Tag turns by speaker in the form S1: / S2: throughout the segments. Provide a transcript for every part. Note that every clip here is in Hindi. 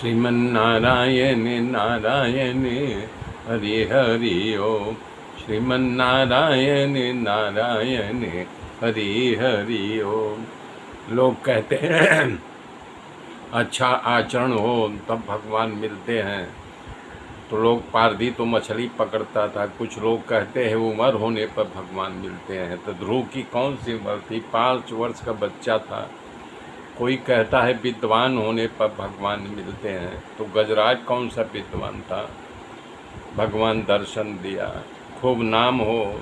S1: श्रीमन्नारायण नारायण हरि हरि ओम। श्रीमन्नारायण नारायण हरि हरि ओम। लोग कहते हैं अच्छा आचरण हो तब भगवान मिलते हैं। तो लोग पारधी तो मछली पकड़ता था, कुछ लोग कहते हैं उम्र होने पर भगवान मिलते हैं। तो ध्रुव की कौन सी उम्र थी? 5 वर्ष का बच्चा था। कोई कहता है विद्वान होने पर भगवान मिलते हैं। तो गजराज कौन सा विद्वान था? भगवान दर्शन दिया। खूब नाम हो,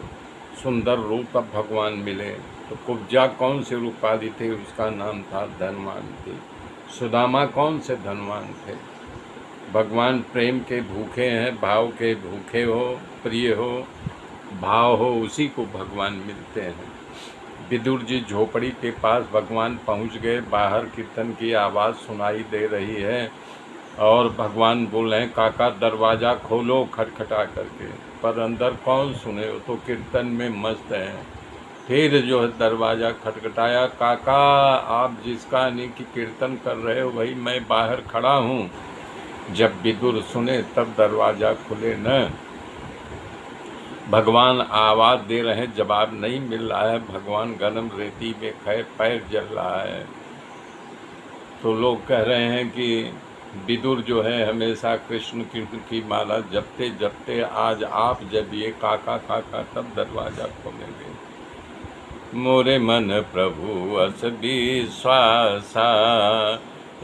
S1: सुंदर रूप, तब भगवान मिले। तो कुब्जा कौन से रूपाली थे? उसका नाम था धनवंती। सुदामा कौन से धनवान थे? भगवान प्रेम के भूखे हैं, भाव के भूखे हो, प्रिय हो, भाव हो, उसी को भगवान मिलते हैं। विदुर जी झोपड़ी के पास भगवान पहुंच गए। बाहर कीर्तन की आवाज़ सुनाई दे रही है और भगवान बोल रहे हैं काका दरवाज़ा खोलो खटखटा करके। पर अंदर कौन सुने, वो तो कीर्तन में मस्त है। फिर जो है दरवाज़ा खटखटाया। काका आप जिसका नहीं कि कीर्तन कर रहे हो वही मैं बाहर खड़ा हूँ। जब विदुर सुने तब दरवाज़ा खुले न। भगवान आवाज़ दे रहे हैं, जवाब नहीं मिल रहा है। भगवान गरम रेती में खड़े, पैर जल रहा है। तो लोग कह रहे हैं कि विदुर जो है हमेशा कृष्ण की माला जपते जपते आज आप जब ये काका काका तब दरवाज़ा खोलेंगे। मोरे मन प्रभु अस विश्वासा,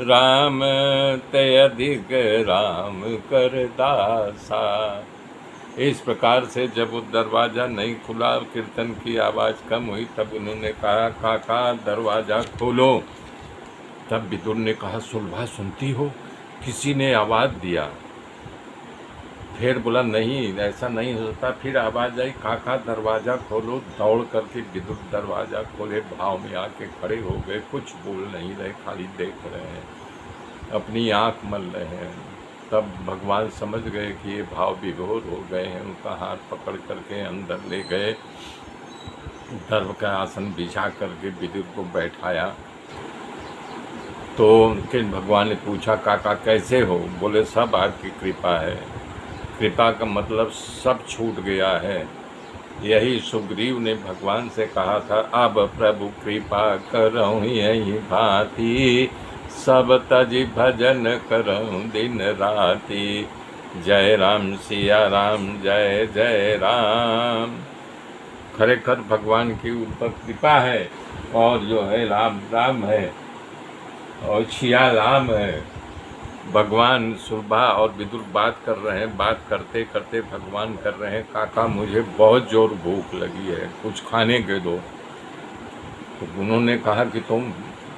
S1: राम ते अधिक राम कर दासा। इस प्रकार से जब वो दरवाज़ा नहीं खुला, कीर्तन की आवाज़ कम हुई, तब उन्होंने कहा काका दरवाज़ा खोलो। तब विदुर ने कहा सुलभा सुनती हो, किसी ने आवाज़ दिया। फिर बोला नहीं ऐसा नहीं होता। फिर आवाज़ आई काका दरवाज़ा खोलो। दौड़ करके विदुर दरवाज़ा खोले, भाव में आके खड़े हो गए। कुछ बोल नहीं रहे, खाली देख रहे हैं, अपनी आँख मल रहे हैं। तब भगवान समझ गए कि ये भाव विभोर हो गए हैं। उनका हाथ पकड़ करके अंदर ले गए, दर्भ का आसन बिछा करके विदुर को बैठाया। तो उनके भगवान ने पूछा काका कैसे हो? बोले सब आपकी कृपा है। कृपा का मतलब सब छूट गया है। यही सुग्रीव ने भगवान से कहा था, अब प्रभु कृपा करऊँ यही भांति, सब तज भजन करऊँ दिन राति। जय राम सिया राम जय जय राम। खरेखर भगवान की ऊपर कृपा है और जो है राम राम है और छिया राम है। भगवान सुलभा और विदुर बात कर रहे हैं। बात करते करते भगवान कर रहे हैं काका मुझे बहुत जोर भूख लगी है, कुछ खाने के दो। तो उन्होंने कहा कि तुम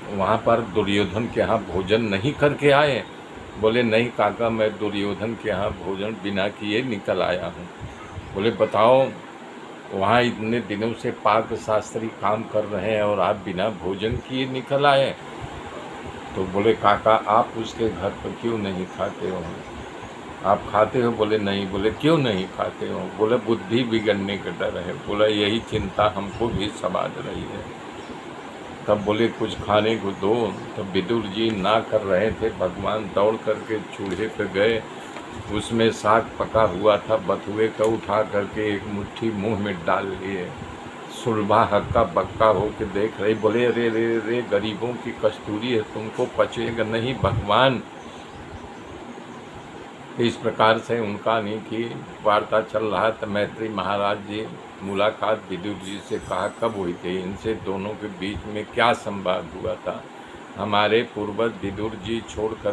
S1: वहाँ पर दुर्योधन के यहाँ भोजन नहीं करके आए? बोले नहीं काका मैं दुर्योधन के यहाँ भोजन बिना किए निकल आया हूँ। बोले बताओ वहाँ इतने दिनों से पाक शास्त्री काम कर रहे हैं और आप बिना भोजन किए निकल आए? तो बोले काका आप उसके घर पर क्यों नहीं खाते हो? आप खाते हो? बोले नहीं। बोले क्यों नहीं खाते हो? बोले बुद्धि बिगड़ने का डर है। बोला यही चिंता हमको भी सवाल रही है। तब बोले कुछ खाने को दो। तब विदुर जी ना कर रहे थे। भगवान दौड़ करके चूल्हे पे गए, उसमें साग पका हुआ था, बथुए का उठा करके एक मुट्ठी मुंह में डाल लिए। सुलभा हक्का बक्का हो के देख रही। बोले अरे रे रे गरीबों की कस्तूरी है, तुमको पचेगा नहीं। भगवान इस प्रकार से उनका नहीं कि वार्ता चल रहा है। तो मैत्री महाराज जी मुलाकात विदुर जी से कहा कब हुई थी, इनसे दोनों के बीच में क्या संवाद हुआ था? हमारे पूर्वज विदुर जी छोड़कर